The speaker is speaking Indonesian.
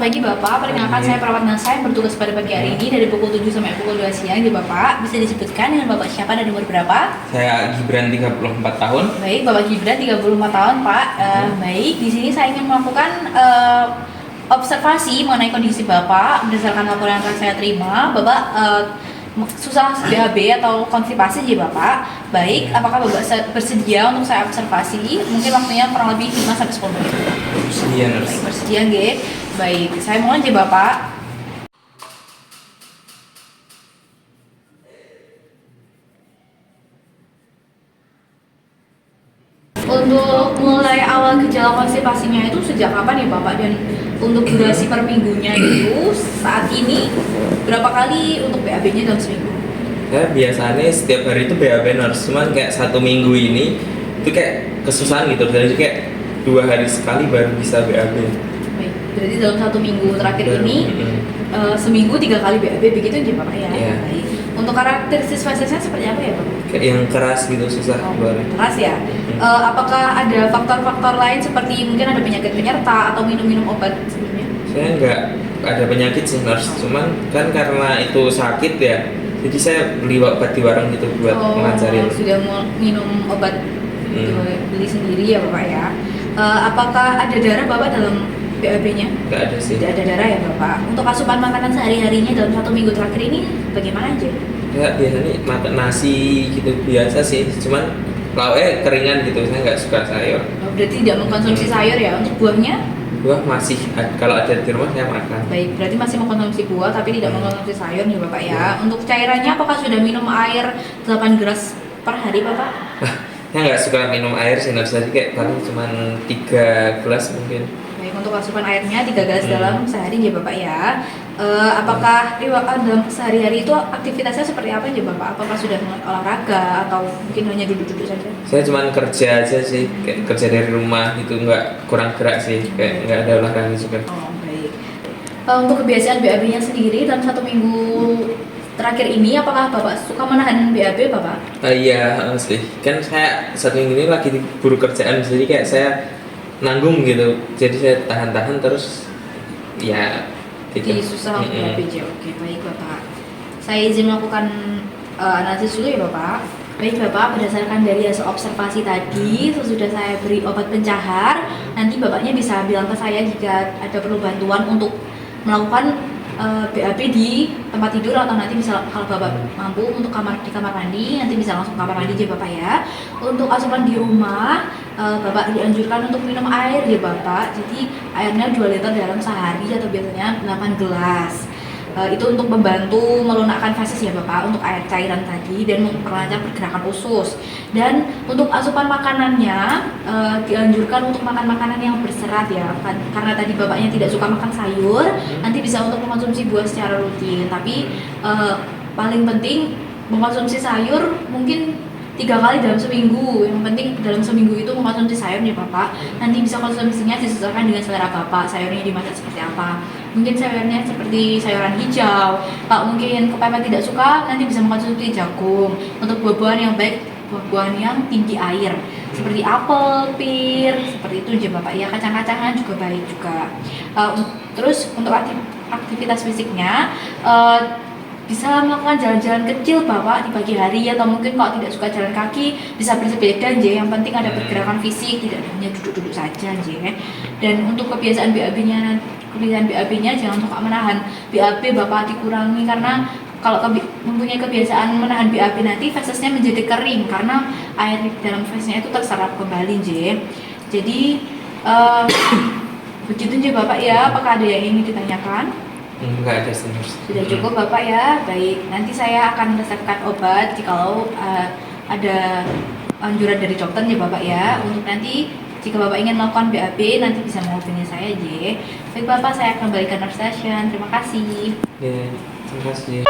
pagi Bapak, perkenalkan saya perawat Nasa yang bertugas pada pagi hari ini dari pukul 7 sampai pukul 2 siang ya Bapak. Bisa disebutkan dengan Bapak siapa dan umur berapa? Saya Gibran, 34 tahun. Baik, Bapak Gibran 34 tahun Pak. Baik, di sini saya ingin melakukan observasi mengenai kondisi Bapak berdasarkan laporan yang saya terima. Bapak susah BAB atau konstipasi ya Bapak. Baik, apakah Bapak bersedia untuk saya observasi? Mungkin waktunya kurang lebih 5 sampai 10 menit. Bersedia, Nurse. Baik, bersedia nggih. Baik, saya mulai aja Bapak. Untuk mulai awal gejala konstipasinya itu sejak kapan ya Bapak, dan untuk durasi per minggunya itu saat ini berapa kali untuk BAB-nya dalam seminggu? Saya biasanya setiap hari itu BAB, Nurse. Cuman kayak 1 minggu ini itu kayak kesusahan gitu. Jadi kayak 2 hari sekali baru bisa BAB. Baik, berarti dalam 1 minggu terakhir ini seminggu 3 kali BAB begitu aja Bapak ya? Iya. Baik. Untuk karakteristik fesesnya seperti apa ya Bapak? Kayak yang keras gitu, susah keluar. Keras ya? Apakah ada faktor-faktor lain seperti mungkin ada penyakit penyerta atau minum-minum obat sebelumnya? Saya nggak ada penyakit sih, Nurse. Cuman kan karena itu sakit ya, jadi saya beli obat di warung gitu buat melancarin. Sudah minum obat beli sendiri ya Bapak ya? Apakah ada darah Bapak dalam BAB-nya? Nggak ada sih. Tidak ada darah ya Bapak. Untuk asupan makanan sehari-harinya dalam 1 minggu terakhir ini bagaimana aja? Ya biasanya makan nasi gitu biasa sih. Cuman lauknya keringan gitu. Saya nggak suka sayur. Berarti tidak mengkonsumsi sayur ya. Untuk buahnya? Buah masih kalau ada di rumah saya makan. Baik, berarti masih mengkonsumsi buah tapi tidak mengkonsumsi sayur nih Bapak ya. Untuk cairannya apakah sudah minum air 8 gelas per hari Bapak? Saya nggak suka minum air sih, Nurse. Jadi kayak paling cuma 3 gelas mungkin. Baik, untuk asupan airnya 3 gelas dalam sehari ya Bapak ya. Apakah dalam sehari-hari itu aktivitasnya seperti apa ya Bapak? Apakah sudah olahraga atau mungkin hanya duduk-duduk saja? Saya cuma kerja aja sih, kayak kerja dari rumah gitu, nggak kurang gerak sih, kayak nggak ada olahraga juga. Oh baik. Untuk kebiasaan BAB-nya sendiri dalam 1 minggu terakhir ini, apakah Bapak suka menahan BAB Bapak? Iya sih, kan saya 1 minggu ini lagi buru kerjaan, jadi kayak saya nanggung gitu, jadi saya tahan-tahan terus ya. Jadi susah untuk BAB. Oke, baik Bapak. Saya izin melakukan analisis dulu ya Bapak. Baik Bapak, berdasarkan dari hasil observasi tadi, sesudah saya beri obat pencahar, nanti Bapaknya bisa bilang ke saya jika ada perlu bantuan untuk melakukan BAB di tempat tidur, atau nanti bisa kalau Bapak mampu untuk di kamar mandi, nanti bisa langsung kamar mandi aja Bapak ya. Untuk asupan di rumah, Bapak dianjurkan untuk minum air ya Bapak. Jadi airnya 2 liter dalam sehari atau biasanya 8 gelas. Itu untuk membantu melunakkan feses ya Bapak, untuk air cairan tadi dan memperlancar pergerakan usus. Dan untuk asupan makanannya dianjurkan untuk makan makanan yang berserat ya, karena tadi Bapaknya tidak suka makan sayur, nanti bisa untuk mengkonsumsi buah secara rutin. Tapi paling penting mengkonsumsi sayur mungkin 3 kali dalam seminggu. Yang penting dalam seminggu itu mengkonsumsi sayur nih Bapak. Nanti bisa konsumsinya disesuaikan dengan selera Bapak, sayurnya dimasak seperti apa. Mungkin sayurnya seperti sayuran hijau. Kalau mungkin kepepet tidak suka, nanti bisa mengkonsumsi jagung. Untuk buah-buahan yang baik, buah-buahan yang tinggi air seperti apel, pir, seperti itu aja Bapak ya. Kacang-kacangan juga baik juga. Terus untuk aktivitas fisiknya, bisa melakukan jalan-jalan kecil Bapak di pagi hari, atau mungkin kalau tidak suka jalan kaki bisa bersepeda aja. Yang penting ada pergerakan fisik, tidak hanya duduk-duduk saja aja. Dan untuk kebiasaan BAB-nya jangan suka menahan BAB Bapak, dikurangi, karena kalau mempunyai kebiasaan menahan BAB nanti fesesnya menjadi kering karena air dalam fesesnya itu terserap kembali Jadi begitu aja Bapak ya. Apakah ada yang ingin ditanyakan? Enggak ada sih. Sudah cukup Bapak ya. Baik, nanti saya akan resepkan obat jikalau ada anjuran dari dokter ya Bapak ya. Untuk nanti jika Bapak ingin melakukan BAB, nanti bisa menghubungi saya aja. Baik Bapak, saya akan kembalikan nurse station. Terima kasih. Ya, terima kasih.